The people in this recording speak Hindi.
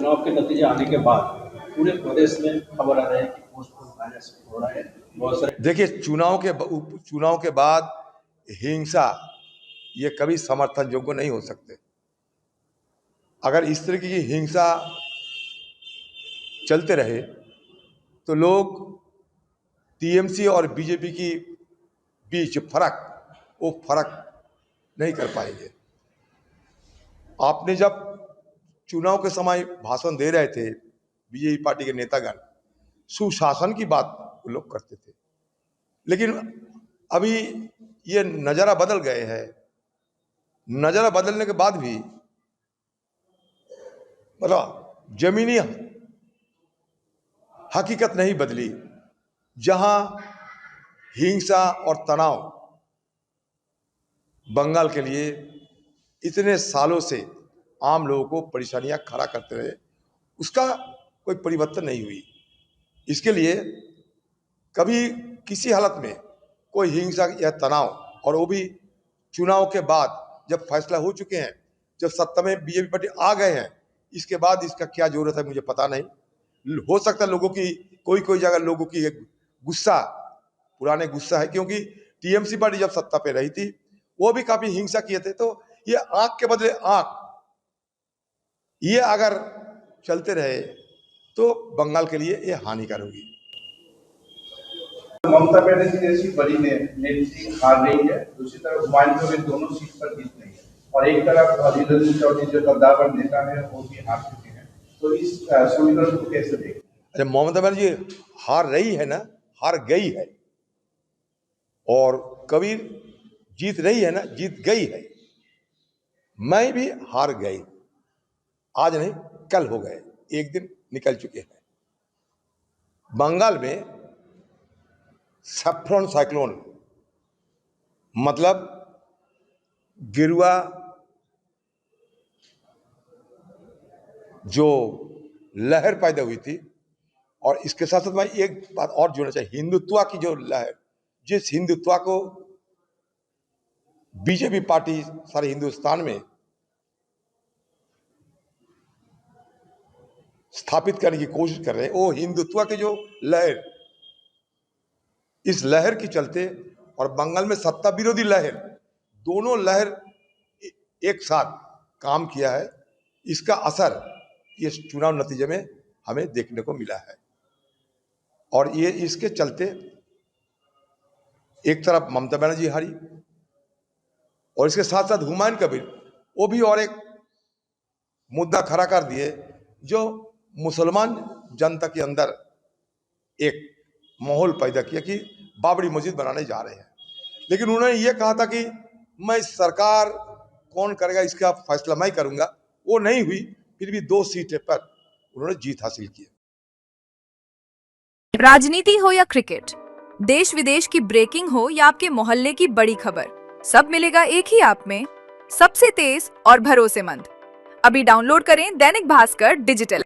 चुनाव के नतीजे आने के बाद पूरे प्रदेश में खबर आ रहा है कि पोस्टपोन फाइनेंस हो रहा है। बहुत सारे देखिए, चुनाव के बाद हिंसा ये कभी समर्थन योग्य नहीं हो सकते। अगर इस तरीके की हिंसा चलते रहे तो लोग टीएमसी और बीजेपी की बीच वो फर्क नहीं कर पाएंगे। आपने जब चुनाव के समय भाषण दे रहे थे, बीजेपी पार्टी के नेतागण सुशासन की बात वो लोग करते थे, लेकिन अभी ये नज़ारा बदल गए हैं। नज़ारा बदलने के बाद भी मतलब जमीनी हकीकत नहीं बदली। जहां हिंसा और तनाव बंगाल के लिए इतने सालों से आम लोगों को परेशानियां खड़ा करते रहे, उसका कोई परिवर्तन नहीं हुई। इसके लिए कभी किसी हालत में कोई हिंसा या तनाव, और वो भी चुनाव के बाद जब फैसला हो चुके हैं, जब सत्ता में बीजेपी पार्टी आ गए हैं, इसके बाद इसका क्या जरूरत है मुझे पता नहीं। हो सकता है लोगों की कोई जगह लोगों की एक गुस्सा, पुराने गुस्सा है, क्योंकि टीएमसी पार्टी जब सत्ता पे रही थी वो भी काफी हिंसा किए थे। तो ये आंख के बदले आंख, ये अगर चलते रहे तो बंगाल के लिए ये हानिकारक होगी। ममता बनर्जी जैसी बड़ी नेत्री हार रही है, दूसरी तरफ हुमायूं कबीर दोनों सीट पर जीत रही है, और एक तरफ अधीर रंजन चौधरी जो कद्दावर नेता है वो भी हार चुके हैं। तो इस समीकरण को कैसे देखें? अरे ममता बनर्जी हार रही है ना, हार गई है, और कबीर जीत रही है ना, जीत गई है। मैं भी हार गई, आज नहीं कल हो गए, एक दिन निकल चुके हैं। बंगाल में सैफ्रॉन साइक्लोन मतलब गिरुआ जो लहर पैदा हुई थी, और इसके साथ साथ मैं एक बात और जोड़ना चाहिए, हिंदुत्व की जो लहर, जिस हिंदुत्व को बीजेपी पार्टी सारे हिंदुस्तान में स्थापित करने की कोशिश कर रहे हैं, वो हिंदुत्व की जो लहर, इस लहर के चलते, और बंगाल में सत्ता विरोधी लहर, दोनों लहर एक साथ काम किया है। इसका असर ये चुनाव नतीजे में हमें देखने को मिला है। और ये इसके चलते एक तरफ ममता बनर्जी हारी, और इसके साथ साथ हुमायूं कबीर वो भी और एक मुद्दा खड़ा कर दिए, जो मुसलमान जनता के अंदर एक माहौल पैदा किया कि बाबरी मस्जिद बनाने जा रहे हैं। लेकिन उन्होंने ये कहा था कि मैं सरकार कौन करेगा इसका फैसला मैं करूंगा, वो नहीं हुई। फिर भी 2 सीटें पर उन्होंने जीत हासिल की। राजनीति हो या क्रिकेट, देश विदेश की ब्रेकिंग हो या आपके मोहल्ले की बड़ी खबर, सब मिलेगा एक ही ऐप में, सबसे तेज और भरोसेमंद। अभी डाउनलोड करें दैनिक भास्कर डिजिटल।